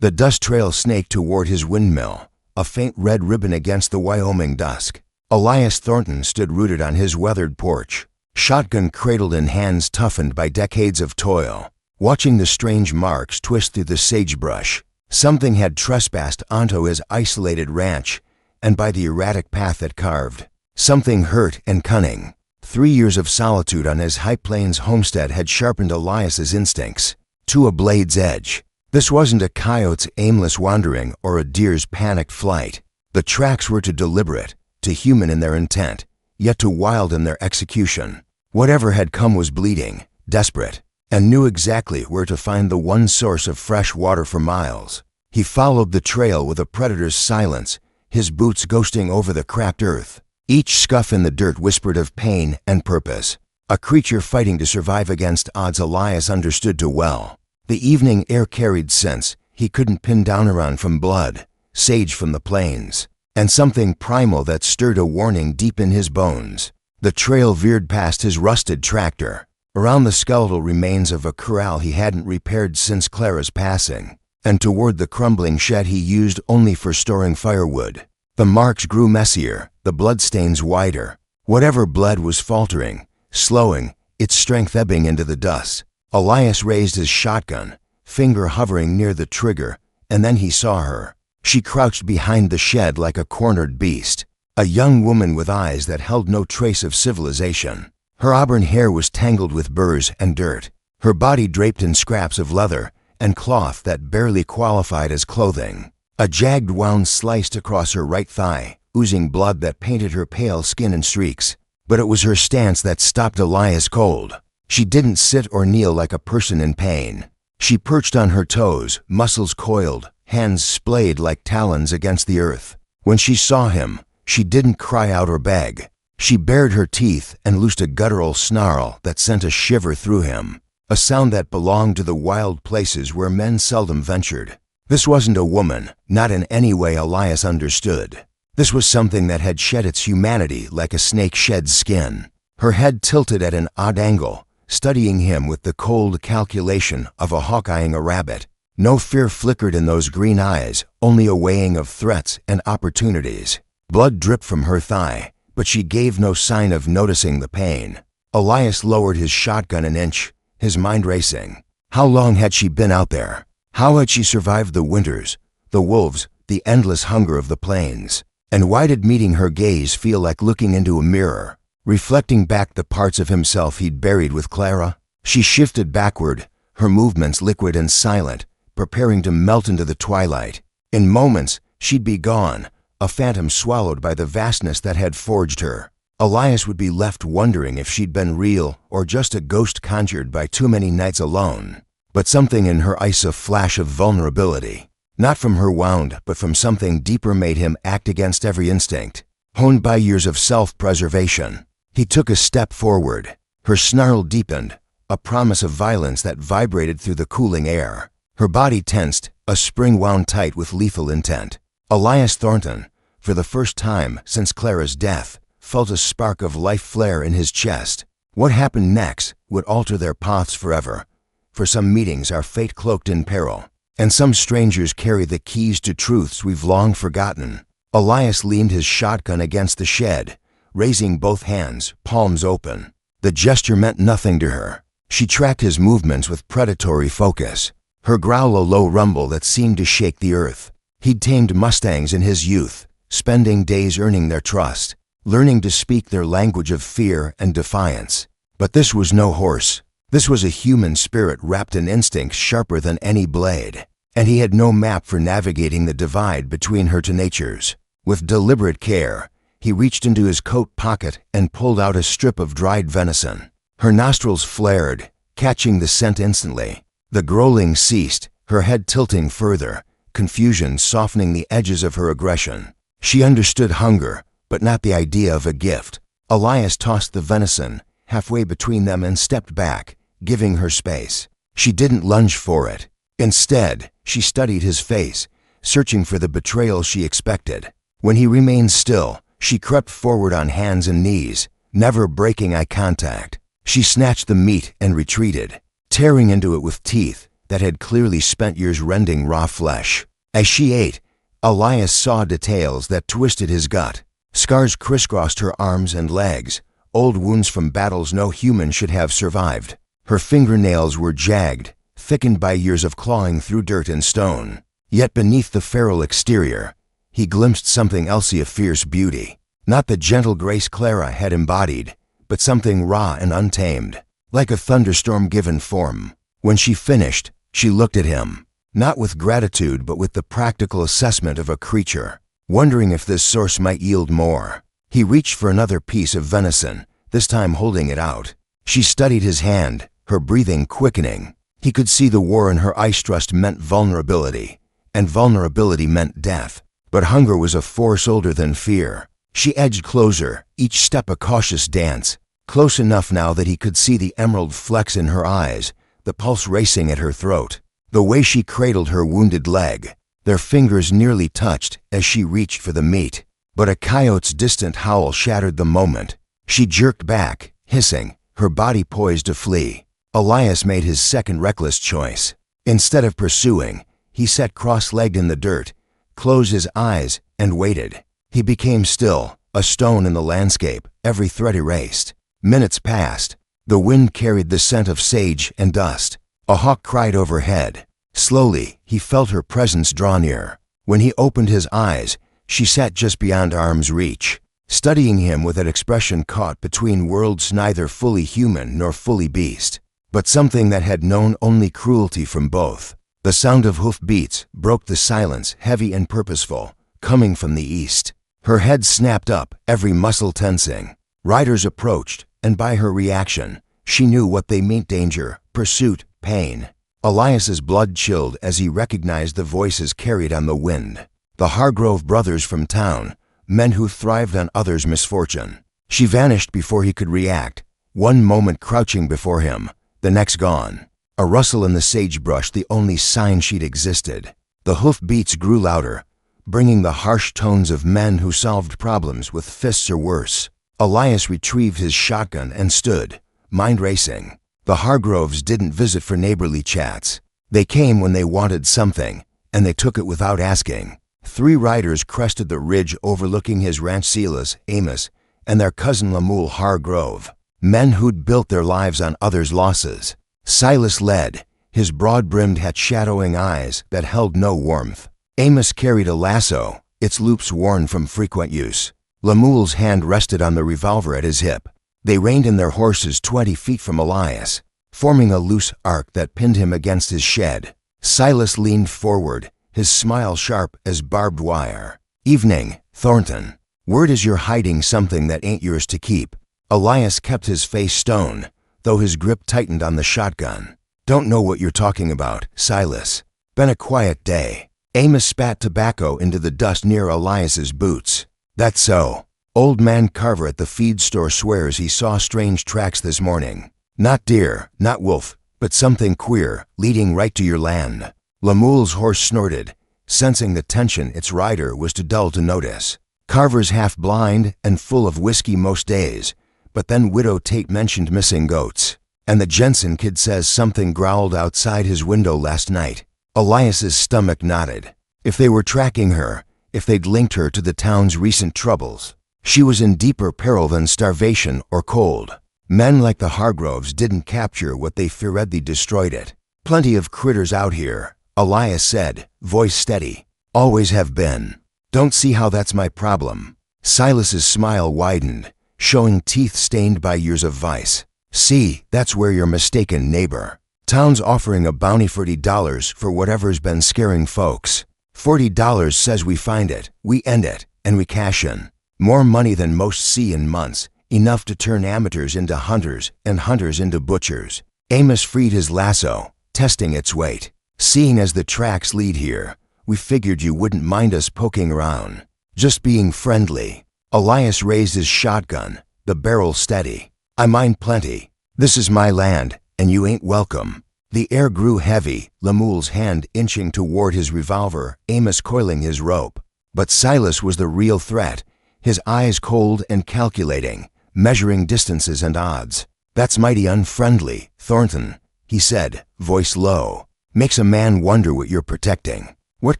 The dust trail snaked toward his windmill, a faint red ribbon against the Wyoming dusk. Elias Thornton stood rooted on his weathered porch, shotgun cradled in hands toughened by decades of toil, watching the strange marks twist through the sagebrush. Something had trespassed onto his isolated ranch, and by the erratic path it carved. Something hurt and cunning. 3 years of solitude on his High Plains homestead had sharpened Elias's instincts to a blade's edge. This wasn't a coyote's aimless wandering or a deer's panicked flight. The tracks were too deliberate, too human in their intent, yet too wild in their execution. Whatever had come was bleeding, desperate, and knew exactly where to find the one source of fresh water for miles. He followed the trail with a predator's silence, his boots ghosting over the cracked earth. Each scuff in the dirt whispered of pain and purpose. A creature fighting to survive against odds Elias understood too well. The evening air carried scents he couldn't pin down around, from blood, sage from the plains, and something primal that stirred a warning deep in his bones. The trail veered past his rusted tractor, around the skeletal remains of a corral he hadn't repaired since Clara's passing, and toward the crumbling shed he used only for storing firewood. The marks grew messier, the bloodstains wider. Whatever bled was faltering, slowing, its strength ebbing into the dust. Elias raised his shotgun, finger hovering near the trigger, and then he saw her. She crouched behind the shed like a cornered beast, a young woman with eyes that held no trace of civilization. Her auburn hair was tangled with burrs and dirt, her body draped in scraps of leather and cloth that barely qualified as clothing. A jagged wound sliced across her right thigh, oozing blood that painted her pale skin in streaks. But it was her stance that stopped Elias cold. She didn't sit or kneel like a person in pain. She perched on her toes, muscles coiled, hands splayed like talons against the earth. When she saw him, she didn't cry out or beg. She bared her teeth and loosed a guttural snarl that sent a shiver through him, a sound that belonged to the wild places where men seldom ventured. This wasn't a woman, not in any way Elias understood. This was something that had shed its humanity like a snake sheds skin. Her head tilted at an odd angle, studying him with the cold calculation of a hawk eyeing a rabbit. No fear flickered in those green eyes, only a weighing of threats and opportunities. Blood dripped from her thigh, but she gave no sign of noticing the pain. Elias lowered his shotgun an inch, his mind racing. How long had she been out there? How had she survived the winters, the wolves, the endless hunger of the plains? And why did meeting her gaze feel like looking into a mirror, reflecting back the parts of himself he'd buried with Clara? She shifted backward, her movements liquid and silent, preparing to melt into the twilight. In moments, she'd be gone, a phantom swallowed by the vastness that had forged her. Elias would be left wondering if she'd been real or just a ghost conjured by too many nights alone. But something in her eyes, a flash of vulnerability, not from her wound, but from something deeper, made him act against every instinct, honed by years of self-preservation. He took a step forward. Her snarl deepened, a promise of violence that vibrated through the cooling air. Her body tensed, a spring wound tight with lethal intent. Elias Thornton, for the first time since Clara's death, felt a spark of life flare in his chest. What happened next would alter their paths forever. For some meetings are fate cloaked in peril, and some strangers carry the keys to truths we've long forgotten. Elias leaned his shotgun against the shed, raising both hands, palms open. The gesture meant nothing to her. She tracked his movements with predatory focus, her growl a low rumble that seemed to shake the earth. He'd tamed mustangs in his youth, spending days earning their trust, learning to speak their language of fear and defiance. But this was no horse. This was a human spirit wrapped in instincts sharper than any blade, and he had no map for navigating the divide between her two natures. With deliberate care, he reached into his coat pocket and pulled out a strip of dried venison. Her nostrils flared, catching the scent instantly. The growling ceased, her head tilting further, confusion softening the edges of her aggression. She understood hunger, but not the idea of a gift. Elias tossed the venison halfway between them and stepped back, giving her space. She didn't lunge for it. Instead, she studied his face, searching for the betrayal she expected. When he remained still, she crept forward on hands and knees, never breaking eye contact. She snatched the meat and retreated, tearing into it with teeth that had clearly spent years rending raw flesh. As she ate, Elias saw details that twisted his gut. Scars crisscrossed her arms and legs, old wounds from battles no human should have survived. Her fingernails were jagged, thickened by years of clawing through dirt and stone. Yet beneath the feral exterior, he glimpsed something else of fierce beauty. Not the gentle grace Clara had embodied, but something raw and untamed, like a thunderstorm given form. When she finished, she looked at him, not with gratitude but with the practical assessment of a creature, wondering if this source might yield more. He reached for another piece of venison, this time holding it out. She studied his hand, her breathing quickening. He could see the war in her ice trust meant vulnerability, and vulnerability meant death. But hunger was a force older than fear. She edged closer, each step a cautious dance, close enough now that he could see the emerald flecks in her eyes, the pulse racing at her throat. The way she cradled her wounded leg, their fingers nearly touched as she reached for the meat. But a coyote's distant howl shattered the moment. She jerked back, hissing, her body poised to flee. Elias made his second reckless choice. Instead of pursuing, he sat cross-legged in the dirt, closed his eyes, and waited. He became still, a stone in the landscape, every thread erased. Minutes passed. The wind carried the scent of sage and dust. A hawk cried overhead. Slowly, he felt her presence draw near. When he opened his eyes, she sat just beyond arm's reach, studying him with an expression caught between worlds neither fully human nor fully beast, but something that had known only cruelty from both. The sound of hoofbeats broke the silence, heavy and purposeful, coming from the east. Her head snapped up, every muscle tensing. Riders approached, and by her reaction, she knew what they meant: danger, pursuit, pain. Elias's blood chilled as he recognized the voices carried on the wind. The Hargrove brothers from town, men who thrived on others' misfortune. She vanished before he could react, one moment crouching before him, the next gone. A rustle in the sagebrush, the only sign she'd existed. The hoofbeats grew louder, bringing the harsh tones of men who solved problems with fists or worse. Elias retrieved his shotgun and stood, mind racing. The Hargroves didn't visit for neighborly chats. They came when they wanted something, and they took it without asking. 3 riders crested the ridge overlooking his ranch: Silas, Amos, and their cousin Lemuel Hargrove, men who'd built their lives on others' losses. Silas led, his broad-brimmed hat shadowing eyes that held no warmth. Amos carried a lasso, its loops worn from frequent use. Lemuel's hand rested on the revolver at his hip. They reined in their horses 20 feet from Elias, forming a loose arc that pinned him against his shed. Silas leaned forward, his smile sharp as barbed wire. "Evening, Thornton. Word is you're hiding something that ain't yours to keep." Elias kept his face stone, though his grip tightened on the shotgun. "Don't know what you're talking about, Silas. Been a quiet day." Amos spat tobacco into the dust near Elias's boots. "That's so. Old man Carver at the feed store swears he saw strange tracks this morning. Not deer, not wolf, but something queer, leading right to your land." Lemuel's horse snorted, sensing the tension its rider was too dull to notice. Carver's half blind and full of whiskey most days, but then Widow Tate mentioned missing goats. And the Jensen kid says something growled outside his window last night. Elias's stomach knotted. If they were tracking her, if they'd linked her to the town's recent troubles, she was in deeper peril than starvation or cold. Men like the Hargroves didn't capture what they feared, they destroyed it. "Plenty of critters out here," Elias said, voice steady. "Always have been. Don't see how that's my problem." Silas's smile widened, showing teeth stained by years of vice. "See, that's where you're mistaken, neighbor. Town's offering a bounty $40 for whatever's been scaring folks. $40 says we find it, we end it, and we cash in. More money than most see in months, enough to turn amateurs into hunters and hunters into butchers." Amos freed his lasso, testing its weight. "Seeing as the tracks lead here, we figured you wouldn't mind us poking around. Just being friendly." Elias raised his shotgun, the barrel steady. "I mind plenty. This is my land, and you ain't welcome." The air grew heavy, Lemuel's hand inching toward his revolver, Amos coiling his rope. But Silas was the real threat, his eyes cold and calculating, measuring distances and odds. "That's mighty unfriendly, Thornton," he said, voice low. Makes a man wonder what you're protecting. What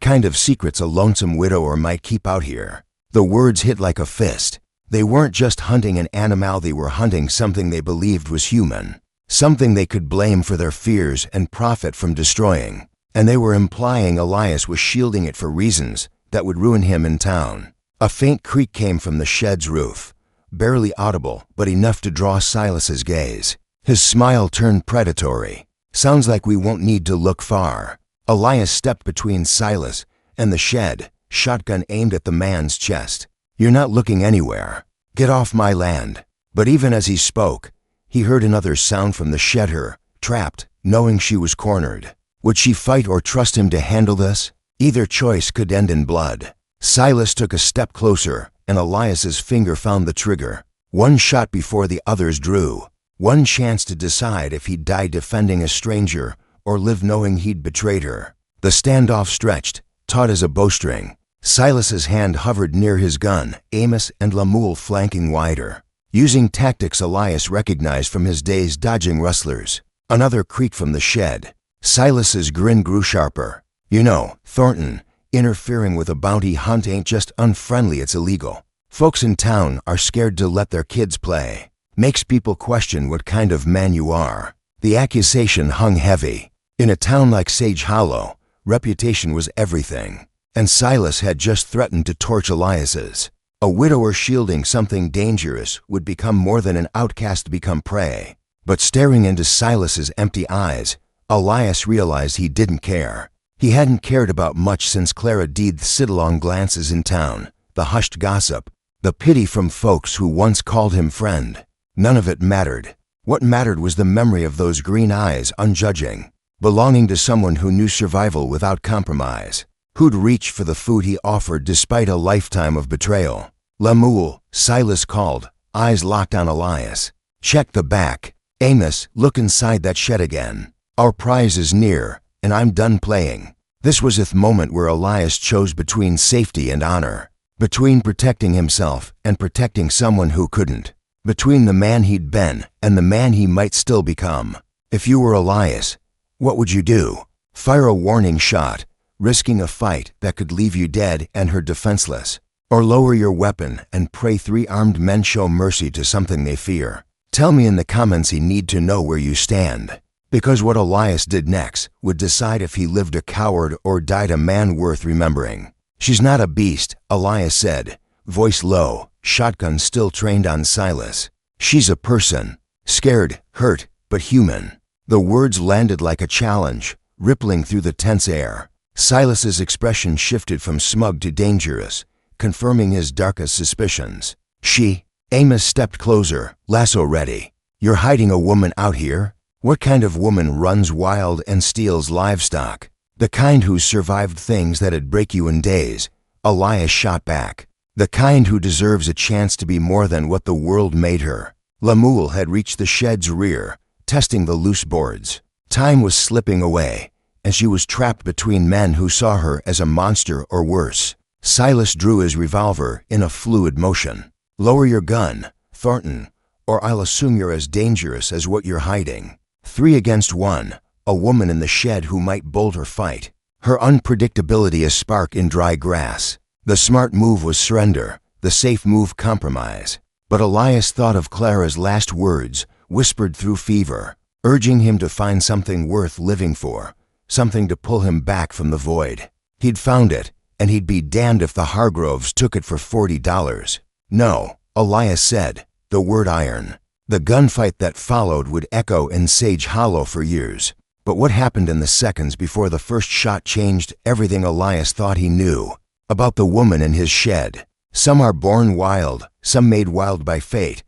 kind of secrets a lonesome widower might keep out here. The words hit like a fist. They weren't just hunting an animal, they were hunting something they believed was human. Something they could blame for their fears and profit from destroying. And they were implying Elias was shielding it for reasons that would ruin him in town. A faint creak came from the shed's roof. Barely audible, but enough to draw Silas's gaze. His smile turned predatory. Sounds like we won't need to look far. Elias stepped between Silas and the shed, shotgun aimed at the man's chest. You're not looking anywhere. Get off my land. But even as he spoke, he heard another sound from the shed, her, trapped, knowing she was cornered. Would she fight or trust him to handle this? Either choice could end in blood. Silas took a step closer, and Elias's finger found the trigger. One shot before the others drew. One chance to decide if he'd die defending a stranger or live knowing he'd betrayed her. The standoff stretched, taut as a bowstring. Silas's hand hovered near his gun, Amos and Lemuel flanking wider. Using tactics Elias recognized from his days dodging rustlers. Another creak from the shed. Silas's grin grew sharper. You know, Thornton, interfering with a bounty hunt ain't just unfriendly, it's illegal. Folks in town are scared to let their kids play. Makes people question what kind of man you are. The accusation hung heavy. In a town like Sage Hollow, reputation was everything. And Silas had just threatened to torch Elias's. A widower shielding something dangerous would become more than an outcast, become prey. But staring into Silas's empty eyes, Elias realized he didn't care. He hadn't cared about much since Clara Deed's sit-along glances in town, the hushed gossip, the pity from folks who once called him friend. None of it mattered. What mattered was the memory of those green eyes, unjudging, belonging to someone who knew survival without compromise, who'd reach for the food he offered despite a lifetime of betrayal. Lemuel, Silas called, eyes locked on Elias. Check the back. Amos, look inside that shed again. Our prize is near, and I'm done playing. This was the moment where Elias chose between safety and honor, between protecting himself and protecting someone who couldn't, between the man he'd been and the man he might still become. If you were Elias, what would you do? Fire a warning shot, risking a fight that could leave you dead and her defenseless, or lower your weapon and pray 3 armed men show mercy to something they fear? Tell me in the comments. He need to know where you stand. Because what Elias did next would decide if he lived a coward or died a man worth remembering. She's not a beast, Elias said, voice low, shotgun still trained on Silas. She's a person, scared, hurt, but human. The words landed like a challenge, rippling through the tense air. Silas's expression shifted from smug to dangerous, confirming his darkest suspicions. Amos stepped closer, lasso ready. You're hiding a woman out here? What kind of woman runs wild and steals livestock? The kind who survived things that'd break you in days, Elias shot back. The kind who deserves a chance to be more than what the world made her. Lemuel had reached the shed's rear, testing the loose boards. Time was slipping away, and she was trapped between men who saw her as a monster or worse. Silas drew his revolver in a fluid motion. Lower your gun, Thornton, or I'll assume you're as dangerous as what you're hiding. 3 against 1, a woman in the shed who might bolt or fight. Her unpredictability a spark in dry grass. The smart move was surrender, the safe move compromise. But Elias thought of Clara's last words, whispered through fever, urging him to find something worth living for, something to pull him back from the void. He'd found it, and he'd be damned if the Hargroves took it for $40. No, Elias said, the word iron. The gunfight that followed would echo in Sage Hollow for years. But what happened in the seconds before the first shot changed everything Elias thought he knew about the woman in his shed. Some are born wild, some made wild by fate,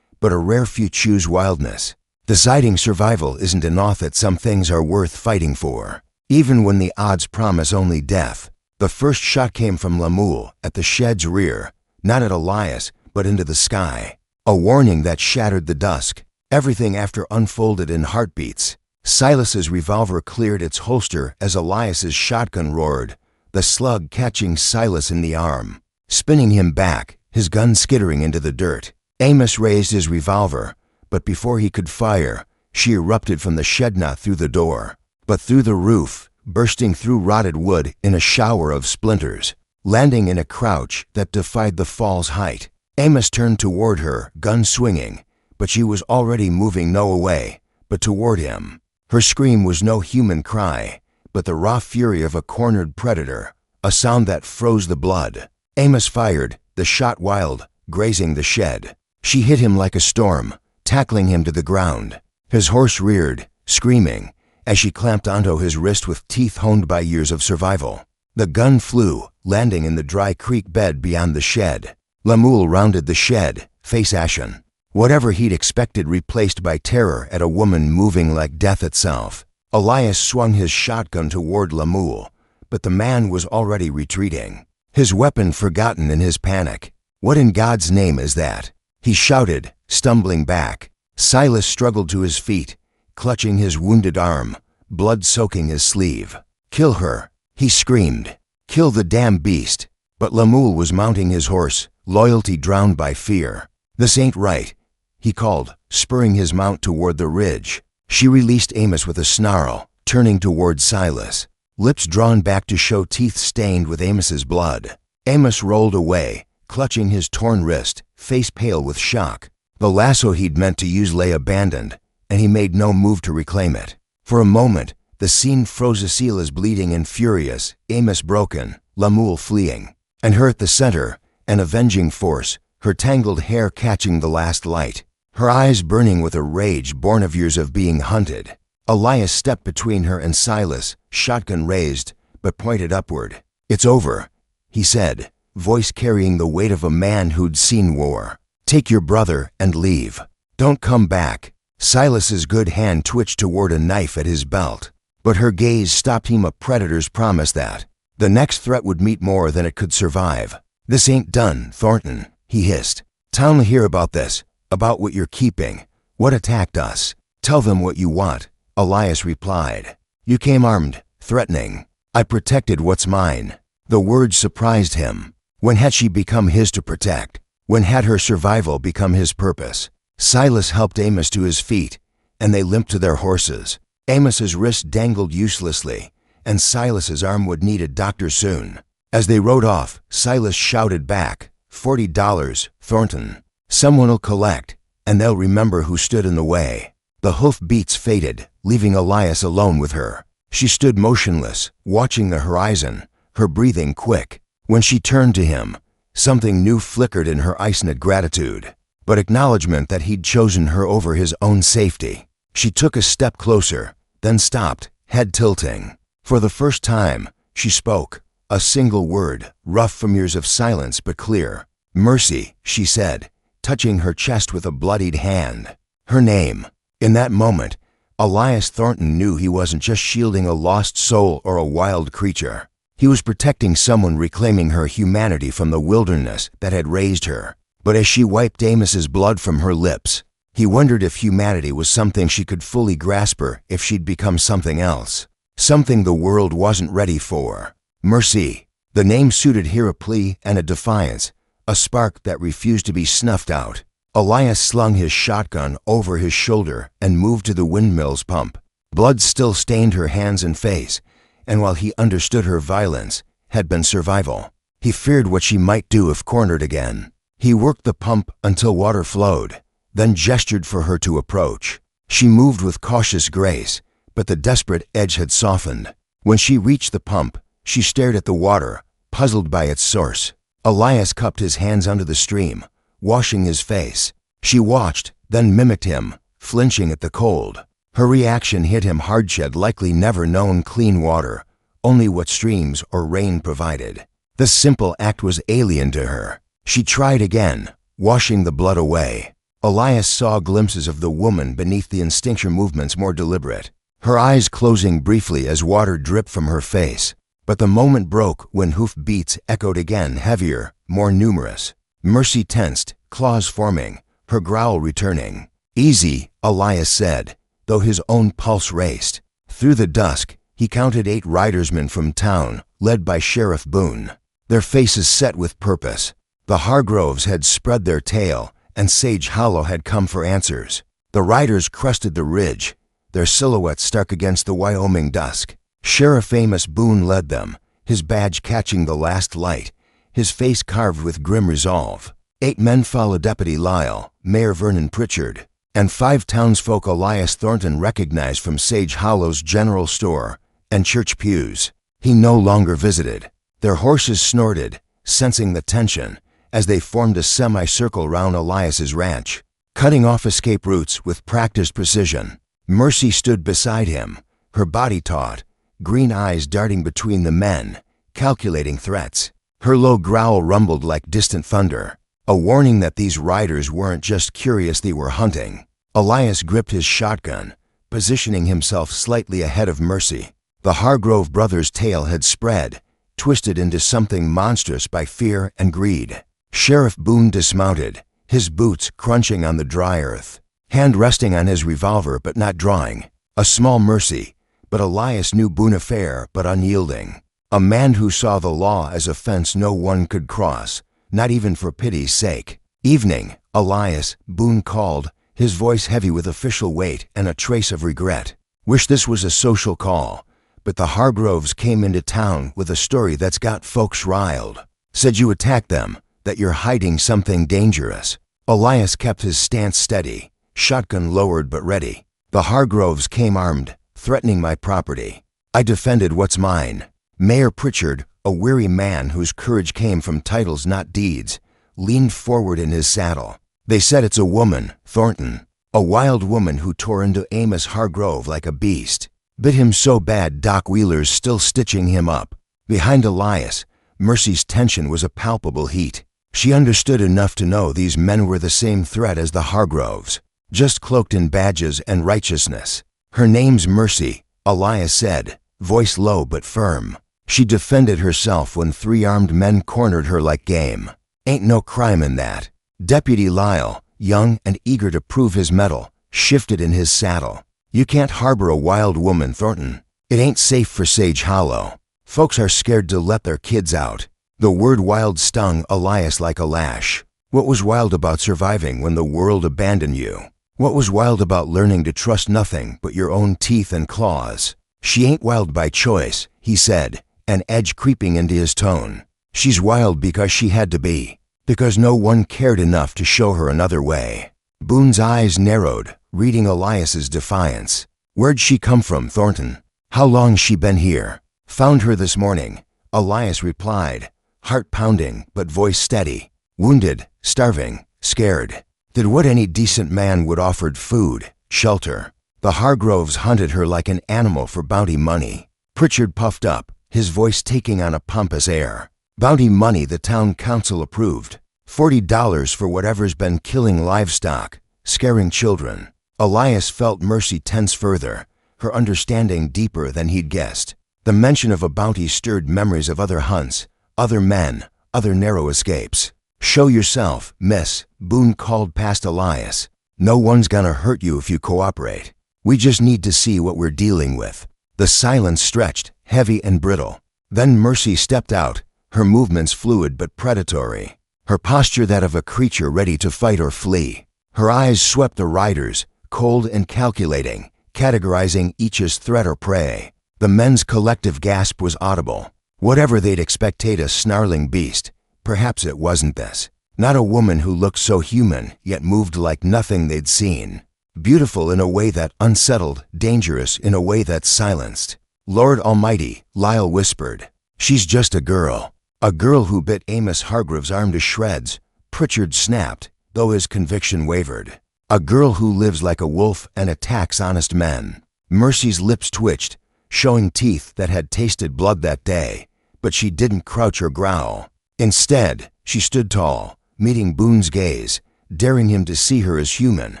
but a rare few choose wildness. Deciding survival isn't enough, that some things are worth fighting for, even when the odds promise only death. The first shot came from Lemuel at the shed's rear, not at Elias, but into the sky. A warning that shattered the dusk. Everything after unfolded in heartbeats. Silas's revolver cleared its holster as Elias's shotgun roared, the slug catching Silas in the arm, spinning him back, his gun skittering into the dirt. Amos raised his revolver, but before he could fire, she erupted from the shed, not through the door, but through the roof, bursting through rotted wood in a shower of splinters, landing in a crouch that defied the fall's height. Amos turned toward her, gun swinging, but she was already moving no away, but toward him. Her scream was no human cry, but the raw fury of a cornered predator, a sound that froze the blood. Amos fired, the shot wild, grazing the shed. She hit him like a storm, tackling him to the ground. His horse reared, screaming, as she clamped onto his wrist with teeth honed by years of survival. The gun flew, landing in the dry creek bed beyond the shed. Lemuel rounded the shed, face ashen. Whatever he'd expected replaced by terror at a woman moving like death itself. Elias swung his shotgun toward Lemuel, but the man was already retreating, his weapon forgotten in his panic. "What in God's name is that?" he shouted, stumbling back. Silas struggled to his feet, clutching his wounded arm, blood soaking his sleeve. "Kill her," he screamed. "Kill the damn beast." But Lemuel was mounting his horse, loyalty drowned by fear. "This ain't right," he called, spurring his mount toward the ridge. She released Amos with a snarl, turning toward Silas, lips drawn back to show teeth stained with Amos's blood. Amos rolled away, clutching his torn wrist, face pale with shock. The lasso he'd meant to use lay abandoned, and he made no move to reclaim it. For a moment, the scene froze. Silas bleeding and furious, Amos broken, Lemuel fleeing, and her at the center, an avenging force, her tangled hair catching the last light, her eyes burning with a rage born of years of being hunted. Elias stepped between her and Silas, shotgun raised, but pointed upward. "It's over," he said, voice carrying the weight of a man who'd seen war. "Take your brother and leave. Don't come back." Silas's good hand twitched toward a knife at his belt, but her gaze stopped him. A predator's promise that the next threat would meet more than it could survive. "This ain't done, Thornton," he hissed. "Tell 'em here about this, about what you're keeping, what attacked us. Tell them what you want." Elias replied. "You came armed, threatening. I protected what's mine." The words surprised him. When had she become his to protect? When had her survival become his purpose? Silas helped Amos to his feet, and they limped to their horses. Amos's wrist dangled uselessly, and Silas's arm would need a doctor soon. As they rode off, Silas shouted back, $40, Thornton. Someone'll collect, and they'll remember who stood in the way." The hoof beats faded, leaving Elias alone with her. She stood motionless, watching the horizon, her breathing quick. When she turned to him, something new flickered in her eyes, not gratitude, but acknowledgement that he'd chosen her over his own safety. She took a step closer, then stopped, head tilting. For the first time, she spoke, a single word, rough from years of silence but clear. "Mercy," she said, touching her chest with a bloodied hand. Her name. In that moment, Elias Thornton knew he wasn't just shielding a lost soul or a wild creature. He was protecting someone, reclaiming her humanity from the wilderness that had raised her. But as she wiped Amos's blood from her lips, he wondered if humanity was something she could fully grasp, or if she'd become something else, something the world wasn't ready for. Mercy. The name suited here, a plea and a defiance, a spark that refused to be snuffed out. Elias slung his shotgun over his shoulder and moved to the windmill's pump. Blood still stained her hands and face, and while he understood her violence had been survival, he feared what she might do if cornered again. He worked the pump until water flowed, then gestured for her to approach. She moved with cautious grace, but the desperate edge had softened. When she reached the pump, she stared at the water, puzzled by its source. Elias cupped his hands under the stream, washing his face. She watched, then mimicked him, flinching at the cold. Her reaction hit him hard. She had likely never known clean water, only what streams or rain provided. This simple act was alien to her. She tried again, washing the blood away. Elias saw glimpses of the woman beneath the instinctual movements, more deliberate, her eyes closing briefly as water dripped from her face. But the moment broke when hoof beats echoed again, heavier, more numerous. Mercy tensed, claws forming, her growl returning. "Easy," Elias said, though his own pulse raced. Through the dusk, he counted 8 ridersmen from town, led by Sheriff Boone, their faces set with purpose. The Hargroves had spread their tale, and Sage Hollow had come for answers. The riders crested the ridge, their silhouettes stark against the Wyoming dusk. Sheriff Amos Boone led them, his badge catching the last light, his face carved with grim resolve. 8 men followed Deputy Lyle, Mayor Vernon Pritchard, and 5 townsfolk Elias Thornton recognized from Sage Hollow's general store and church pews. He no longer visited. Their horses snorted, sensing the tension, as they formed a semicircle round Elias's ranch, cutting off escape routes with practiced precision. Mercy stood beside him, her body taut, green eyes darting between the men, calculating threats. Her low growl rumbled like distant thunder, a warning that these riders weren't just curious, they were hunting. Elias gripped his shotgun, positioning himself slightly ahead of Mercy. The Hargrove brothers' tale had spread, twisted into something monstrous by fear and greed. Sheriff Boone dismounted, his boots crunching on the dry earth, hand resting on his revolver but not drawing. A small mercy, but Elias knew Boone fair but unyielding. A man who saw the law as a fence no one could cross, not even for pity's sake. "Evening, Elias," Boone called, his voice heavy with official weight and a trace of regret. "Wish this was a social call, but the Hargroves came into town with a story that's got folks riled. Said you attacked them, that you're hiding something dangerous." Elias kept his stance steady, shotgun lowered but ready. "The Hargroves came armed, threatening my property. I defended what's mine." Mayor Pritchard, a weary man whose courage came from titles not deeds, leaned forward in his saddle. "They said it's a woman, Thornton, a wild woman who tore into Amos Hargrove like a beast. Bit him so bad Doc Wheeler's still stitching him up." Behind Elias, Mercy's tension was a palpable heat. She understood enough to know these men were the same threat as the Hargroves, just cloaked in badges and righteousness. "Her name's Mercy," Elias said, voice low but firm. "She defended herself when 3 armed men cornered her like game. Ain't no crime in that." Deputy Lyle, young and eager to prove his mettle, shifted in his saddle. "You can't harbor a wild woman, Thornton. It ain't safe for Sage Hollow. Folks are scared to let their kids out." The word wild stung Elias like a lash. What was wild about surviving when the world abandoned you? What was wild about learning to trust nothing but your own teeth and claws? "She ain't wild by choice," he said, an edge creeping into his tone. "She's wild because she had to be, because no one cared enough to show her another way." Boone's eyes narrowed, reading Elias's defiance. "Where'd she come from, Thornton? How long's she been here?" "Found her this morning," Elias replied, heart pounding but voice steady. "Wounded, starving, scared. Did what any decent man would offered: food, shelter. The Hargroves hunted her like an animal for bounty money." Pritchard puffed up, his voice taking on a pompous air. "Bounty money the town council approved. $40 for whatever's been killing livestock, scaring children." Elias felt Mercy tense further, her understanding deeper than he'd guessed. The mention of a bounty stirred memories of other hunts, other men, other narrow escapes. "Show yourself, miss," Boone called past Elias. "No one's gonna hurt you if you cooperate. We just need to see what we're dealing with." The silence stretched, heavy and brittle. Then Mercy stepped out, her movements fluid but predatory, her posture that of a creature ready to fight or flee. Her eyes swept the riders, cold and calculating, categorizing each as threat or prey. The men's collective gasp was audible. Whatever they'd expected a snarling beast, perhaps it wasn't this. Not a woman who looked so human, yet moved like nothing they'd seen. Beautiful in a way that unsettled, dangerous in a way that silenced. "Lord Almighty," Lyle whispered. "She's just a girl. A girl who bit Amos Hargrove's arm to shreds," Pritchard snapped, though his conviction wavered. "A girl who lives like a wolf and attacks honest men." Mercy's lips twitched, showing teeth that had tasted blood that day, but she didn't crouch or growl. Instead, she stood tall, meeting Boone's gaze, daring him to see her as human,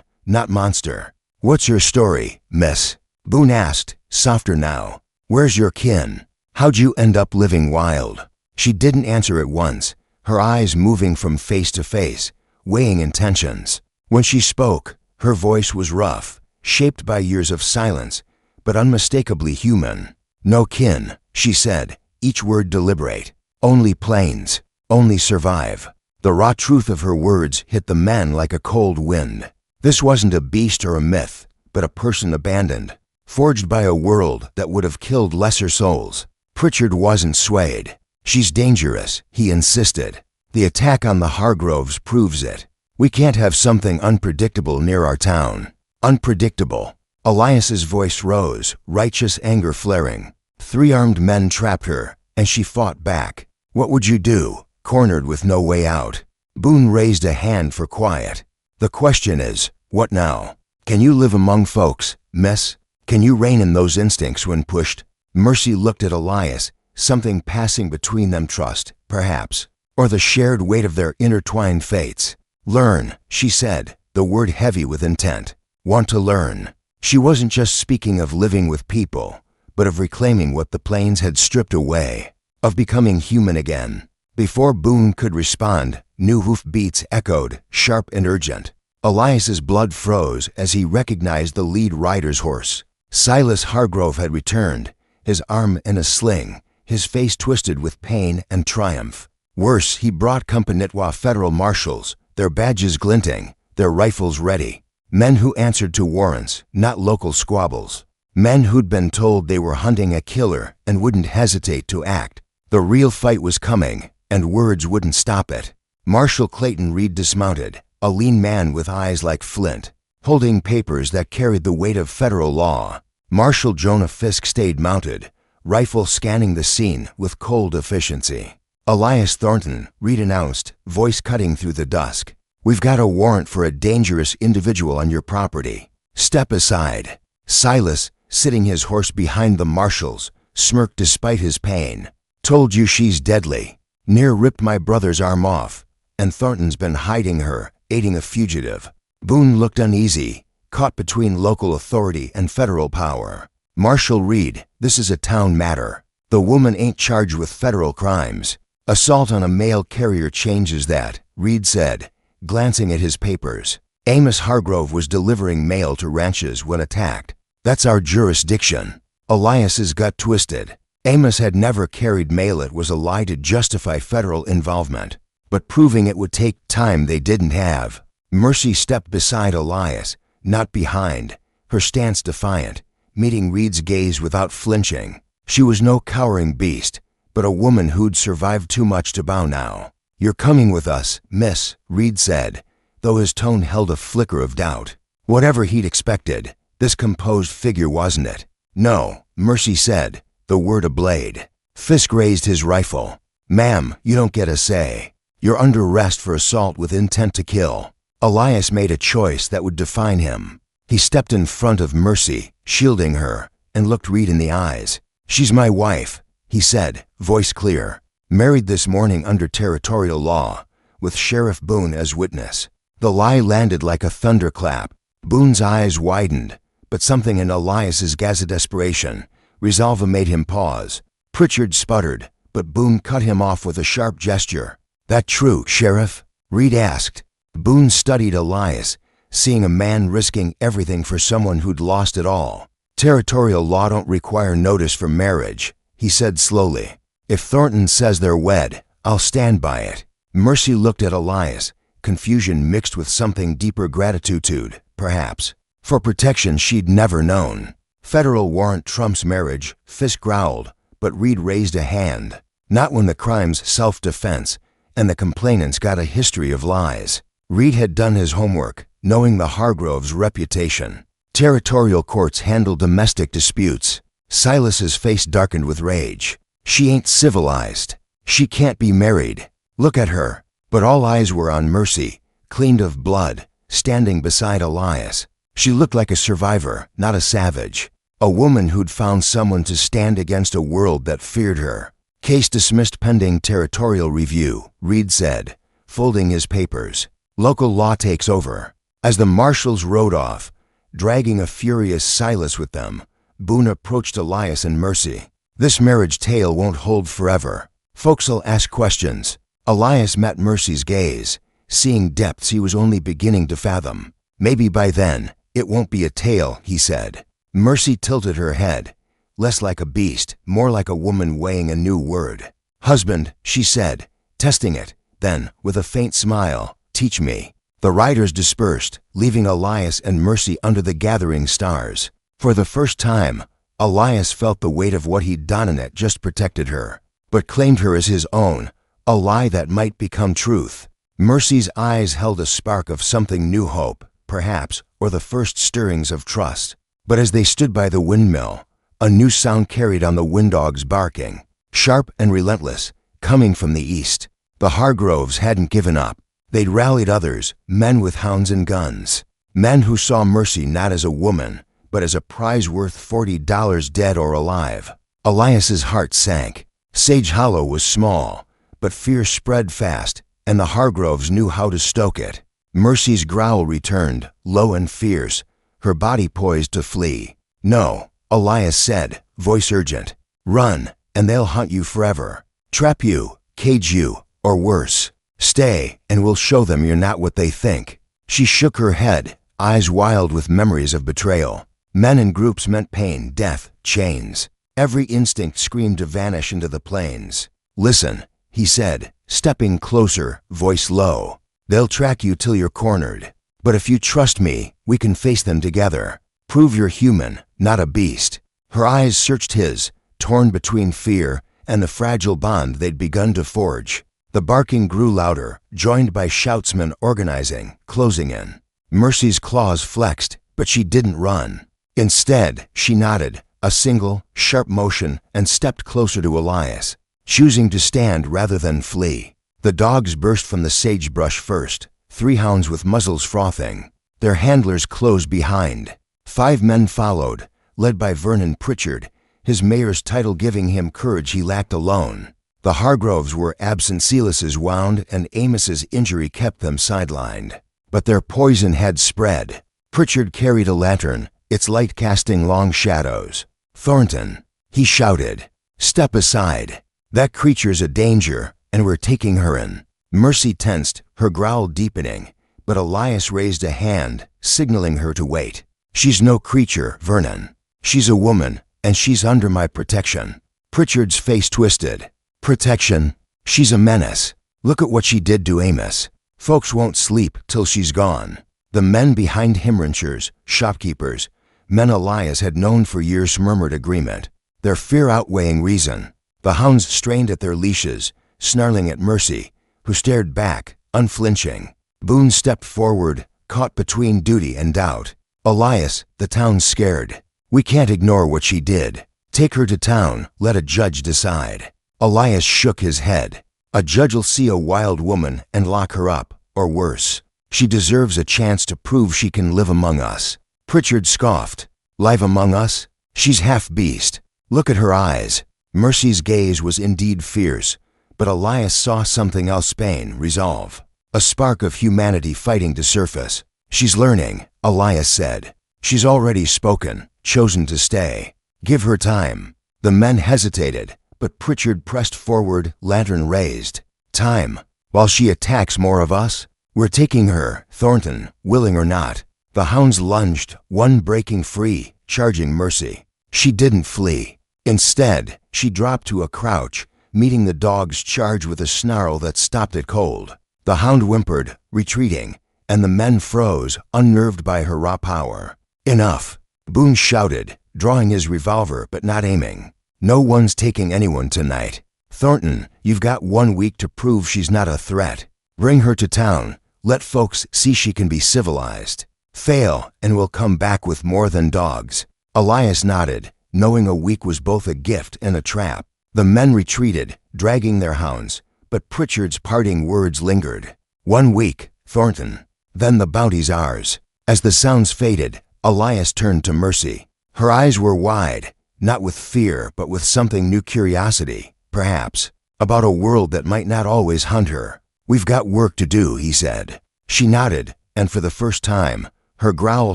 not monster. "What's your story, miss?" Boone asked, softer now. "Where's your kin? How'd you end up living wild?" She didn't answer at once, her eyes moving from face to face, weighing intentions. When she spoke, her voice was rough, shaped by years of silence, but unmistakably human. "No kin," she said, each word deliberate. "Only plains, only survive." The raw truth of her words hit the men like a cold wind. This wasn't a beast or a myth, but a person abandoned, forged by a world that would have killed lesser souls. Pritchard wasn't swayed. "She's dangerous," he insisted. "The attack on the Hargroves proves it. We can't have something unpredictable near our town." Unpredictable. Elias's voice rose, righteous anger flaring. 3 armed men trapped her, and she fought back. "What would you do, cornered with no way out?" Boone raised a hand for quiet. "The question is, what now? Can you live among folks, miss? Can you rein in those instincts when pushed?" Mercy looked at Elias, something passing between them, trust, perhaps, or the shared weight of their intertwined fates. "Learn," she said, the word heavy with intent. "Want to learn." She wasn't just speaking of living with people, but of reclaiming what the plains had stripped away, of becoming human again. Before Boone could respond, new hoofbeats echoed, sharp and urgent. Elias's blood froze as he recognized the lead rider's horse. Silas Hargrove had returned, his arm in a sling, his face twisted with pain and triumph. Worse, he brought Companitwa federal marshals, their badges glinting, their rifles ready. Men who answered to warrants, not local squabbles. Men who'd been told they were hunting a killer and wouldn't hesitate to act. The real fight was coming, and words wouldn't stop it. Marshal Clayton Reed dismounted, a lean man with eyes like flint, holding papers that carried the weight of federal law. Marshal Jonah Fisk stayed mounted, rifle scanning the scene with cold efficiency. "Elias Thornton," Reed announced, voice cutting through the dusk. "We've got a warrant for a dangerous individual on your property. Step aside." Silas, sitting his horse behind the marshals, smirked despite his pain. "Told you she's deadly. Near ripped my brother's arm off, and Thornton's been hiding her, aiding a fugitive." Boone looked uneasy, caught between local authority and federal power. "Marshal Reed, this is a town matter. The woman ain't charged with federal crimes. Assault on a mail carrier changes that," Reed said, glancing at his papers. "Amos Hargrove was delivering mail to ranches when attacked. That's our jurisdiction." Elias's gut twisted. Amos had never carried mail. It was a lie to justify federal involvement, but proving it would take time they didn't have. Mercy stepped beside Elias, not behind, her stance defiant, meeting Reed's gaze without flinching. She was no cowering beast, but a woman who'd survived too much to bow now. "You're coming with us, miss," Reed said, though his tone held a flicker of doubt. Whatever he'd expected, this composed figure wasn't it. "No," Mercy said, the word a blade. Fisk raised his rifle. "Ma'am, you don't get a say. You're under arrest for assault with intent to kill." Elias made a choice that would define him. He stepped in front of Mercy, shielding her, and looked Reed in the eyes. "She's my wife," he said, voice clear. "Married this morning under territorial law, with Sheriff Boone as witness." The lie landed like a thunderclap. Boone's eyes widened, but something in Elias's gaze of desperation, resolve made him pause. Pritchard sputtered, but Boone cut him off with a sharp gesture. "That true, Sheriff?" Reed asked. Boone studied Elias, seeing a man risking everything for someone who'd lost it all. "Territorial law don't require notice for marriage," he said slowly. "If Thornton says they're wed, I'll stand by it." Mercy looked at Elias, confusion mixed with something deeper, gratitude, perhaps, for protection she'd never known. "Federal warrant trumps marriage," Fisk growled, but Reed raised a hand. "Not when the crime's self-defense, and the complainant's got a history of lies." Reed had done his homework, knowing the Hargroves' reputation. Territorial courts handle domestic disputes. Silas's face darkened with rage. "She ain't civilized. She can't be married. Look at her." But all eyes were on Mercy, cleaned of blood, standing beside Elias. She looked like a survivor, not a savage. A woman who'd found someone to stand against a world that feared her. "Case dismissed pending territorial review," Reed said, folding his papers. "Local law takes over." As the marshals rode off, dragging a furious Silas with them, Boone approached Elias and Mercy. "This marriage tale won't hold forever. Folks'll ask questions." Elias met Mercy's gaze, seeing depths he was only beginning to fathom. "Maybe by then, it won't be a tale," he said. Mercy tilted her head, less like a beast, more like a woman weighing a new word. "Husband," she said, testing it, then, with a faint smile, "teach me." The riders dispersed, leaving Elias and Mercy under the gathering stars. For the first time, Elias felt the weight of what he'd done, and it just protected her, but claimed her as his own, a lie that might become truth. Mercy's eyes held a spark of something new, hope, perhaps, or the first stirrings of trust. But as they stood by the windmill, a new sound carried on the winddogs barking, sharp and relentless, coming from the east. The Hargroves hadn't given up. They'd rallied others, men with hounds and guns, men who saw Mercy not as a woman, but as a prize worth $40 dead or alive. Elias's heart sank. Sage Hollow was small, but fear spread fast, and the Hargroves knew how to stoke it. Mercy's growl returned, low and fierce, her body poised to flee. "No," Elias said, voice urgent. "Run, and they'll hunt you forever. Trap you, cage you, or worse. Stay, and we'll show them you're not what they think." She shook her head, eyes wild with memories of betrayal. Men in groups meant pain, death, chains. Every instinct screamed to vanish into the plains. "Listen," he said, stepping closer, voice low. "They'll track you till you're cornered. But if you trust me, we can face them together. Prove you're human, not a beast." Her eyes searched his, torn between fear and the fragile bond they'd begun to forge. The barking grew louder, joined by shoutsmen organizing, closing in. Mercy's claws flexed, but she didn't run. Instead, she nodded, a single, sharp motion, and stepped closer to Elias, choosing to stand rather than flee. The dogs burst from the sagebrush first, 3 hounds with muzzles frothing. Their handlers closed behind. 5 men followed, led by Vernon Pritchard, his mayor's title giving him courage he lacked alone. The Hargroves were absent, Silas's wound, and Amos's injury kept them sidelined. But their poison had spread. Pritchard carried a lantern, its light casting long shadows. "Thornton," he shouted, "step aside. That creature's a danger, and we're taking her in." Mercy tensed, her growl deepening, but Elias raised a hand, signaling her to wait. "She's no creature, Vernon. She's a woman, and she's under my protection." Pritchard's face twisted. "Protection? She's a menace. Look at what she did to Amos. Folks won't sleep till she's gone." The men behind him, ranchers, shopkeepers, men Elias had known for years, murmured agreement, their fear outweighing reason. The hounds strained at their leashes, snarling at Mercy, who stared back, unflinching. Boone stepped forward, caught between duty and doubt. "Elias, the town's scared. We can't ignore what she did. Take her to town, let a judge decide." Elias shook his head. "A judge'll see a wild woman and lock her up, or worse. She deserves a chance to prove she can live among us." Pritchard scoffed. "Live among us? She's half beast. Look at her eyes." Mercy's gaze was indeed fierce, but Elias saw something else: pain, resolve, a spark of humanity fighting to surface. "She's learning," Elias said. "She's already spoken, chosen to stay. Give her time." The men hesitated, but Pritchard pressed forward, lantern raised. "Time? While she attacks more of us? We're taking her, Thornton, willing or not." The hounds lunged, one breaking free, charging Mercy. She didn't flee. Instead, she dropped to a crouch, meeting the dog's charge with a snarl that stopped it cold. The hound whimpered, retreating, and the men froze, unnerved by her raw power. "Enough!" Boone shouted, drawing his revolver but not aiming. "No one's taking anyone tonight. Thornton, you've got 1 week to prove she's not a threat. Bring her to town. Let folks see she can be civilized. Fail, and we'll come back with more than dogs." Elias nodded, knowing a week was both a gift and a trap. The men retreated, dragging their hounds, but Pritchard's parting words lingered. 1 week, Thornton. Then the bounty's ours." As the sounds faded, Elias turned to Mercy. Her eyes were wide, not with fear, but with something new: curiosity, perhaps, about a world that might not always hunt her. "We've got work to do," he said. She nodded, and for the first time, her growl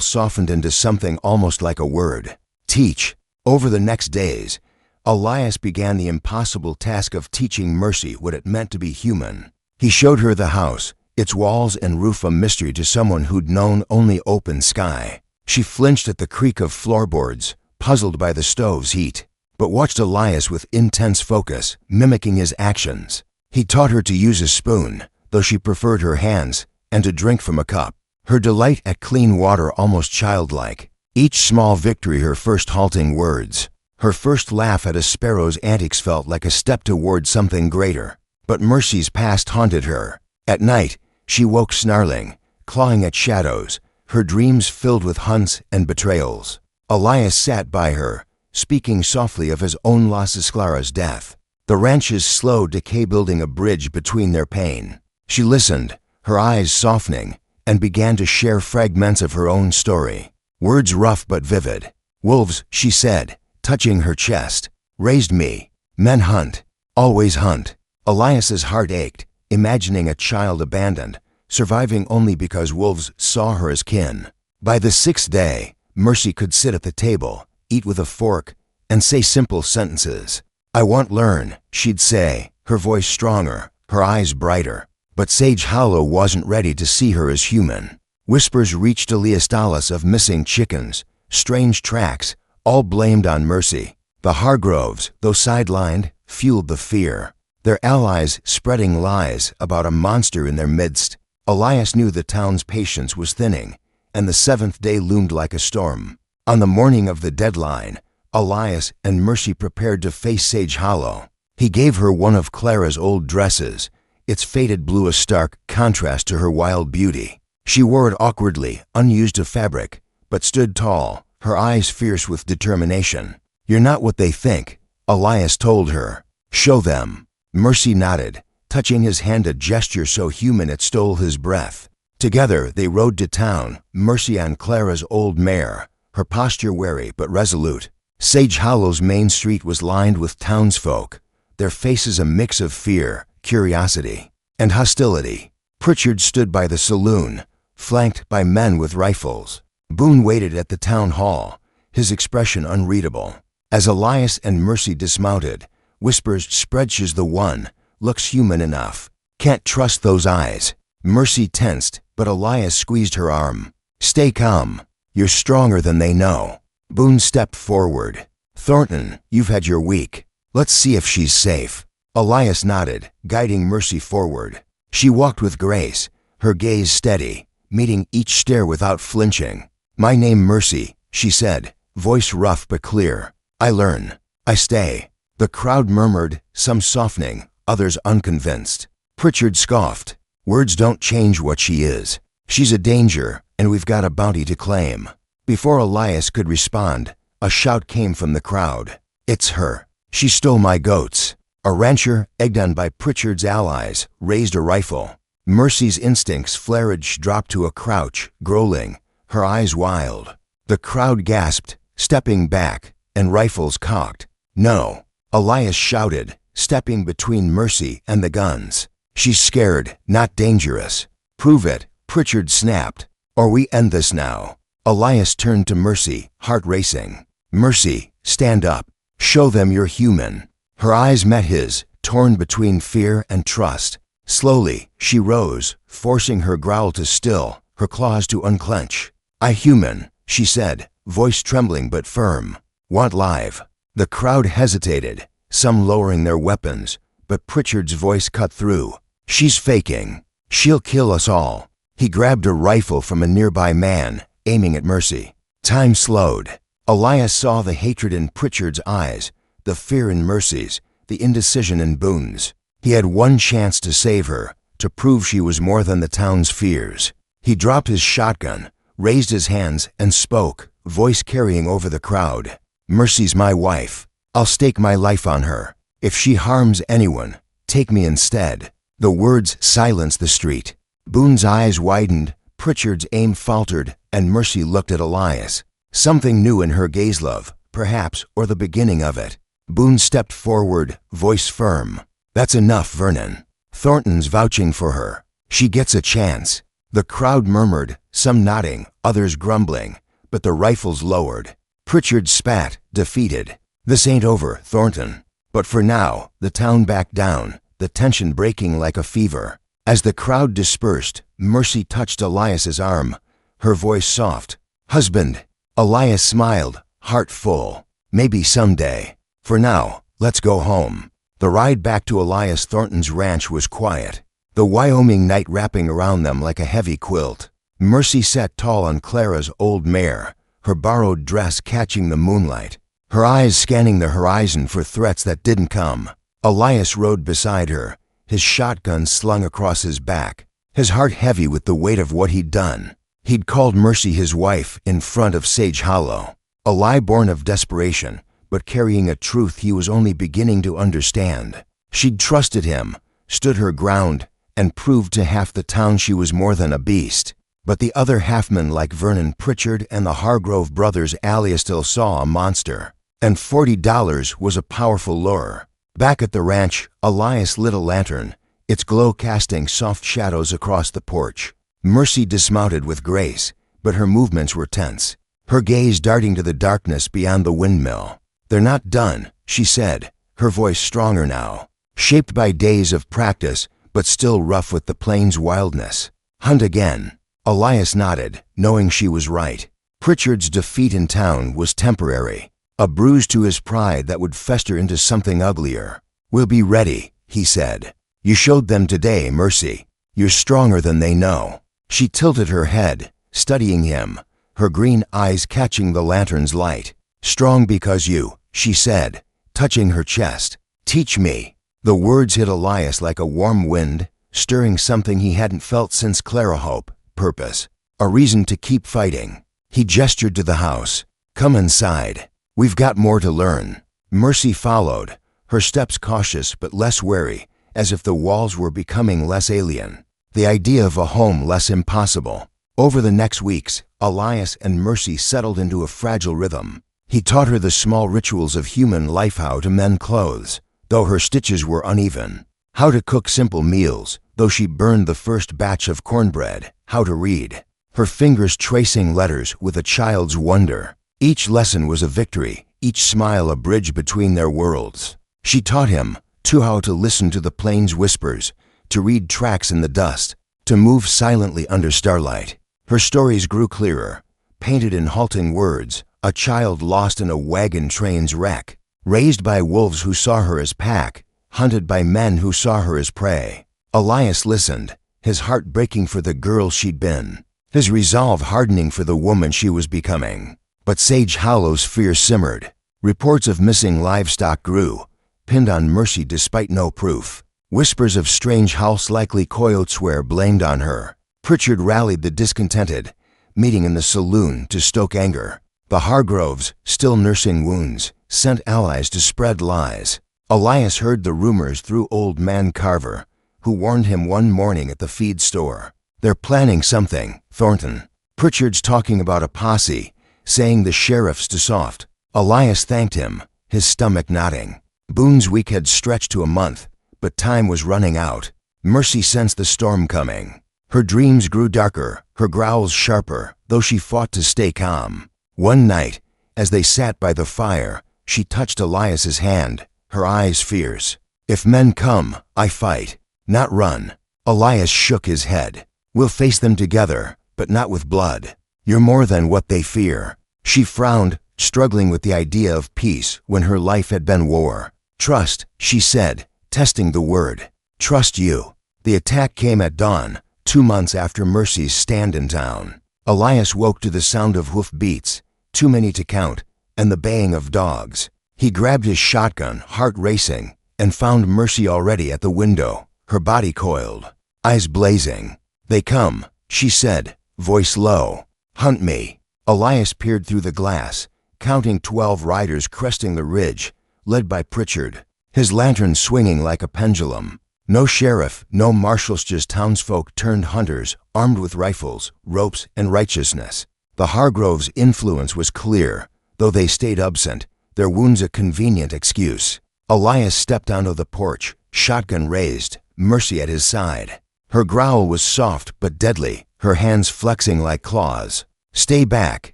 softened into something almost like a word. Teach. Over the next days, Elias began the impossible task of teaching Mercy what it meant to be human. He showed her the house, its walls and roof a mystery to someone who'd known only open sky. She flinched at the creak of floorboards, puzzled by the stove's heat, but watched Elias with intense focus, mimicking his actions. He taught her to use a spoon, though she preferred her hands, and to drink from a cup. Her delight at clean water almost childlike. Each small victory, her first halting words, her first laugh at a sparrow's antics felt like a step toward something greater. But Mercy's past haunted her. At night, she woke snarling, clawing at shadows, her dreams filled with hunts and betrayals. Elias sat by her, speaking softly of his own loss, Clara's death, the ranch's slow decay building a bridge between their pain. She listened, her eyes softening, and began to share fragments of her own story. Words rough but vivid. "Wolves," she said, touching her chest, "raised me. Men hunt, always hunt." Elias's heart ached, imagining a child abandoned, surviving only because wolves saw her as kin. By the sixth day, Mercy could sit at the table, eat with a fork, and say simple sentences. "I want learn," she'd say, her voice stronger, her eyes brighter. But Sage Hollow wasn't ready to see her as human. Whispers reached Elias Dallas of missing chickens, strange tracks, all blamed on Mercy. The Hargroves, though sidelined, fueled the fear, their allies spreading lies about a monster in their midst. Elias knew the town's patience was thinning, and the seventh day loomed like a storm. On the morning of the deadline, Elias and Mercy prepared to face Sage Hollow. He gave her one of Clara's old dresses, its faded blue a stark contrast to her wild beauty. She wore it awkwardly, unused of fabric, but stood tall, her eyes fierce with determination. "You're not what they think," Elias told her. "Show them." Mercy nodded, touching his hand, a gesture so human it stole his breath. Together they rode to town, Mercy on Clara's old mare, her posture wary but resolute. Sage Hollow's main street was lined with townsfolk, their faces a mix of fear, curiosity, and hostility. Pritchard stood by the saloon, flanked by men with rifles. Boone waited at the town hall, his expression unreadable. As Elias and Mercy dismounted, whispers spread. "She's the one, looks human enough. Can't trust those eyes." Mercy tensed, but Elias squeezed her arm. "Stay calm. You're stronger than they know." Boone stepped forward. "Thornton, you've had your week. Let's see if she's safe." Elias nodded, guiding Mercy forward. She walked with grace, her gaze steady, meeting each stare without flinching. "My name Mercy," she said, voice rough but clear. "I learn. I stay." The crowd murmured, some softening, others unconvinced. Pritchard scoffed. "Words don't change what she is. She's a danger, and we've got a bounty to claim." Before Elias could respond, a shout came from the crowd. "It's her. She stole my goats." A rancher, egged on by Pritchard's allies, raised a rifle. Mercy's instincts flared. She dropped to a crouch, growling, her eyes wild. The crowd gasped, stepping back, and rifles cocked. "No," Elias shouted, stepping between Mercy and the guns. "She's scared, not dangerous." "Prove it," Pritchard snapped, "or we end this now." Elias turned to Mercy, heart racing. "Mercy, stand up. Show them you're human." Her eyes met his, torn between fear and trust. Slowly, she rose, forcing her growl to still, her claws to unclench. "I human," she said, voice trembling but firm. "Want live." The crowd hesitated, some lowering their weapons, but Pritchard's voice cut through. "She's faking. She'll kill us all." He grabbed a rifle from a nearby man, aiming at Mercy. Time slowed. Elias saw the hatred in Pritchard's eyes, the fear in Mercy's, the indecision in Boone's. He had one chance to save her, to prove she was more than the town's fears. He dropped his shotgun, raised his hands, and spoke, voice carrying over the crowd. "Mercy's my wife. I'll stake my life on her. If she harms anyone, take me instead." The words silenced the street. Boone's eyes widened, Pritchard's aim faltered, and Mercy looked at Elias. Something new in her gaze, love, perhaps, or the beginning of it. Boone stepped forward, voice firm. "That's enough, Vernon. Thornton's vouching for her. She gets a chance." The crowd murmured, some nodding, others grumbling, but the rifles lowered. Pritchard spat, defeated. "This ain't over, Thornton." But for now, the town backed down, the tension breaking like a fever. As the crowd dispersed, Mercy touched Elias's arm, her voice soft. "Husband." Elias smiled, heart full. "Maybe someday. For now, let's go home." The ride back to Elias Thornton's ranch was quiet, the Wyoming night wrapping around them like a heavy quilt. Mercy sat tall on Clara's old mare, her borrowed dress catching the moonlight, her eyes scanning the horizon for threats that didn't come. Elias rode beside her, his shotgun slung across his back, his heart heavy with the weight of what he'd done. He'd called Mercy his wife in front of Sage Hollow, a lie born of desperation, but carrying a truth he was only beginning to understand. She'd trusted him, stood her ground, and proved to half the town she was more than a beast. But the other half-men like Vernon Pritchard and the Hargrove brothers, Alia still saw a monster. And $40 was a powerful lure. Back at the ranch, Elias lit a lantern, its glow casting soft shadows across the porch. Mercy dismounted with grace, but her movements were tense, her gaze darting to the darkness beyond the windmill. "They're not done," she said, her voice stronger now, shaped by days of practice, but still rough with the plains wildness. "Hunt again." Elias nodded, knowing she was right. Pritchard's defeat in town was temporary, a bruise to his pride that would fester into something uglier. "We'll be ready," he said. "You showed them today, Mercy. You're stronger than they know." She tilted her head, studying him, her green eyes catching the lantern's light. "Strong because you," she said, touching her chest. "Teach me." The words hit Elias like a warm wind, stirring something he hadn't felt since Clara. Hope, purpose, a reason to keep fighting. He gestured to the house. "Come inside. We've got more to learn." Mercy followed, her steps cautious but less wary, as if the walls were becoming less alien, the idea of a home less impossible. Over the next weeks, Elias and Mercy settled into a fragile rhythm. He taught her the small rituals of human life, how to mend clothes, though her stitches were uneven, how to cook simple meals, though she burned the first batch of cornbread, how to read, her fingers tracing letters with a child's wonder. Each lesson was a victory, each smile a bridge between their worlds. She taught him, too, how to listen to the plains whispers, to read tracks in the dust, to move silently under starlight. Her stories grew clearer, painted in halting words, a child lost in a wagon train's wreck, raised by wolves who saw her as pack, hunted by men who saw her as prey. Elias listened, his heart breaking for the girl she'd been, his resolve hardening for the woman she was becoming. But Sage Hollow's fear simmered. Reports of missing livestock grew, pinned on Mercy despite no proof. Whispers of strange house likely coyotes were blamed on her. Pritchard rallied the discontented, meeting in the saloon to stoke anger. The Hargroves, still nursing wounds, sent allies to spread lies. Elias heard the rumors through old man Carver, who warned him one morning at the feed store. "They're planning something, Thornton." Pritchard's talking about a posse, saying the sheriff's too soft. Elias thanked him, his stomach nodding. Boone's week had stretched to a month, but time was running out. Mercy sensed the storm coming. Her dreams grew darker, her growls sharper, though she fought to stay calm. One night, as they sat by the fire, she touched Elias's hand, her eyes fierce. "If men come, I fight, not run." Elias shook his head. "We'll face them together, but not with blood. You're more than what they fear." She frowned, struggling with the idea of peace when her life had been war. "Trust," she said, testing the word. "Trust you." The attack came at dawn, 2 months after Mercy's stand in town. Elias woke to the sound of hoof beats, too many to count, and the baying of dogs. He grabbed his shotgun, heart racing, and found Mercy already at the window, her body coiled, eyes blazing. "They come," she said, voice low. "Hunt me." Elias peered through the glass, counting 12 riders cresting the ridge, led by Pritchard, his lantern swinging like a pendulum. No sheriff, no marshals, just townsfolk turned hunters, armed with rifles, ropes, and righteousness. The Hargroves' influence was clear, though they stayed absent, their wounds a convenient excuse. Elias stepped onto the porch, shotgun raised, Mercy at his side. Her growl was soft but deadly, her hands flexing like claws. "Stay back,"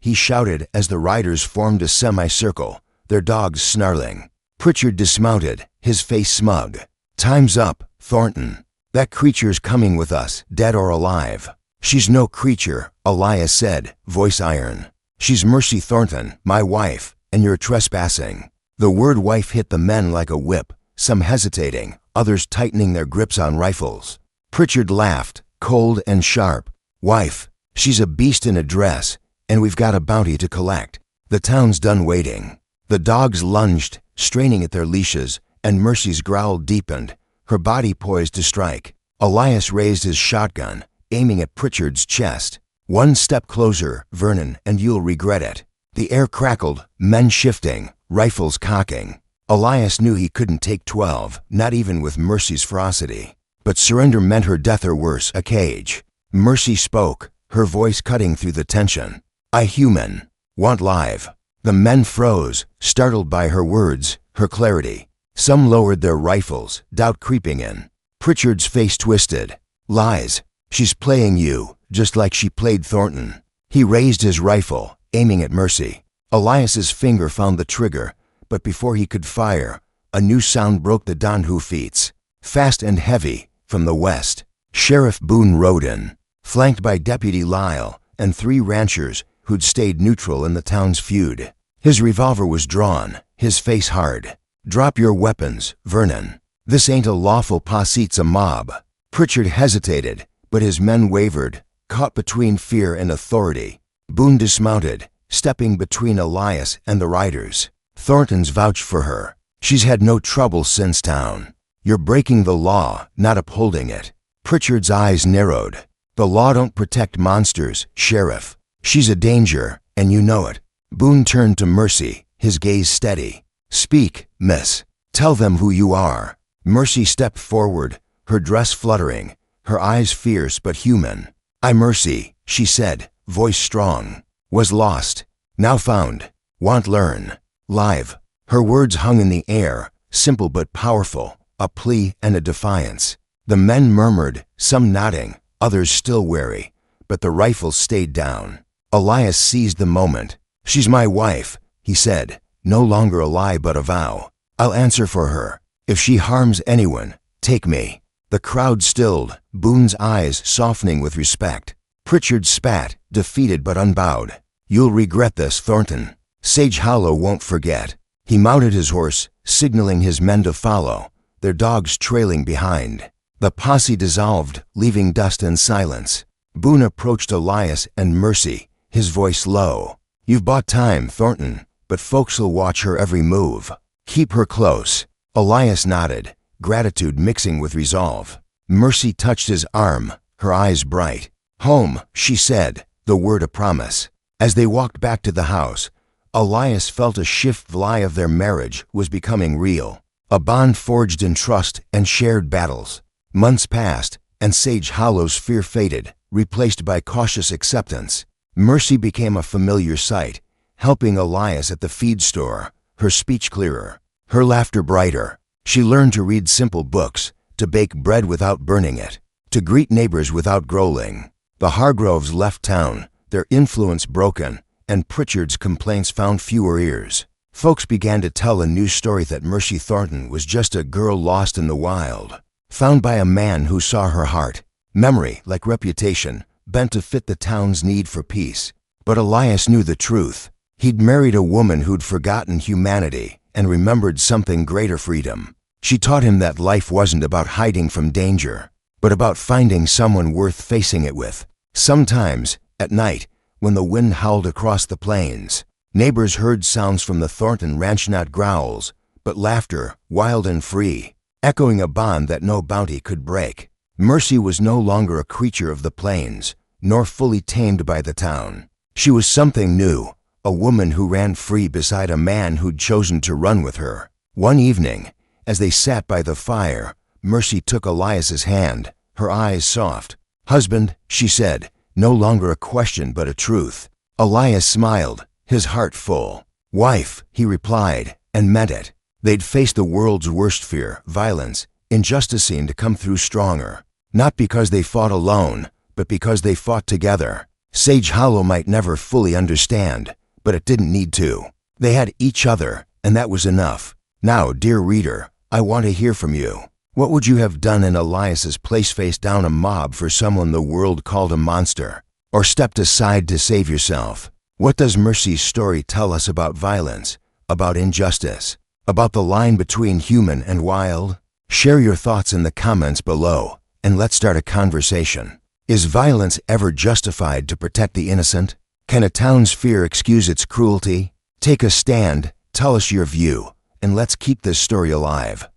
he shouted as the riders formed a semicircle, their dogs snarling. Pritchard dismounted, his face smug. "Time's up, Thornton. That creature's coming with us, dead or alive." "She's no creature," Elias said, voice iron. "She's Mercy Thornton, my wife, and you're trespassing." The word wife hit the men like a whip, some hesitating, others tightening their grips on rifles. Pritchard laughed, cold and sharp. "Wife, she's a beast in a dress, and we've got a bounty to collect. The town's done waiting." The dogs lunged, straining at their leashes, and Mercy's growl deepened, her body poised to strike. Elias raised his shotgun, aiming at Pritchard's chest. "One step closer, Vernon, and you'll regret it." The air crackled, men shifting, rifles cocking. Elias knew he couldn't take 12, not even with Mercy's ferocity. But surrender meant her death or worse, a cage. Mercy spoke, her voice cutting through the tension. "I human. Want live." The men froze, startled by her words, her clarity. Some lowered their rifles, doubt creeping in. Pritchard's face twisted. "Lies. She's playing you, just like she played Thornton." He raised his rifle, aiming at Mercy. Elias's finger found the trigger, but before he could fire, a new sound broke the dawn hoofbeats. Fast and heavy, from the west. Sheriff Boone rode in, flanked by Deputy Lyle and 3 ranchers who'd stayed neutral in the town's feud. His revolver was drawn, his face hard. "Drop your weapons, Vernon. This ain't a lawful posse, it's a mob." Pritchard hesitated, but his men wavered, caught between fear and authority. Boone dismounted, stepping between Elias and the riders. "Thornton's vouched for her. She's had no trouble since town. You're breaking the law, not upholding it." Pritchard's eyes narrowed. "The law don't protect monsters, Sheriff. She's a danger, and you know it." Boone turned to Mercy, his gaze steady. "Speak, miss. Tell them who you are." Mercy stepped forward, her dress fluttering, her eyes fierce but human. "I'm Mercy," she said, voice strong. "Was lost. Now found. Want learn. Live." Her words hung in the air, simple but powerful, a plea and a defiance. The men murmured, some nodding, others still wary, but the rifles stayed down. Elias seized the moment. "She's my wife," he said, no longer a lie but a vow. "I'll answer for her. If she harms anyone, take me." The crowd stilled, Boone's eyes softening with respect. Pritchard spat, defeated but unbowed. "You'll regret this, Thornton. Sage Hollow won't forget." He mounted his horse, signaling his men to follow, their dogs trailing behind. The posse dissolved, leaving dust and silence. Boone approached Elias and Mercy, his voice low. "You've bought time, Thornton, but folks'll watch her every move. Keep her close." Elias nodded, gratitude mixing with resolve. Mercy touched his arm, her eyes bright. "Home," she said, the word a promise. As they walked back to the house, Elias felt a shift. The lie of their marriage was becoming real, a bond forged in trust and shared battles. Months passed, and Sage Hollow's fear faded, replaced by cautious acceptance. Mercy became a familiar sight, helping Elias at the feed store, her speech clearer, her laughter brighter. She learned to read simple books, to bake bread without burning it, to greet neighbors without growling. The Hargroves left town, their influence broken, and Pritchard's complaints found fewer ears. Folks began to tell a new story that Mercy Thornton was just a girl lost in the wild, found by a man who saw her heart. Memory, like reputation, bent to fit the town's need for peace. But Elias knew the truth. He'd married a woman who'd forgotten humanity and remembered something greater: freedom. She taught him that life wasn't about hiding from danger, but about finding someone worth facing it with. Sometimes, at night, when the wind howled across the plains, neighbors heard sounds from the Thornton ranch, not growls, but laughter, wild and free, echoing a bond that no bounty could break. Mercy was no longer a creature of the plains, nor fully tamed by the town. She was something new, a woman who ran free beside a man who'd chosen to run with her. One evening, as they sat by the fire, Mercy took Elias's hand, her eyes soft. "Husband," she said, no longer a question but a truth. Elias smiled, his heart full. "Wife," he replied, and meant it. They'd faced the world's worst fear, violence. Injustice seemed to come through stronger, not because they fought alone, but because they fought together. Sage Hollow might never fully understand, but it didn't need to. They had each other, and that was enough. Now, dear reader, I want to hear from you. What would you have done in Elias's place? Face down a mob for someone the world called a monster? Or stepped aside to save yourself? What does Mercy's story tell us about violence, about injustice, about the line between human and wild? Share your thoughts in the comments below, and let's start a conversation. Is violence ever justified to protect the innocent? Can a town's fear excuse its cruelty? Take a stand, tell us your view, and let's keep this story alive.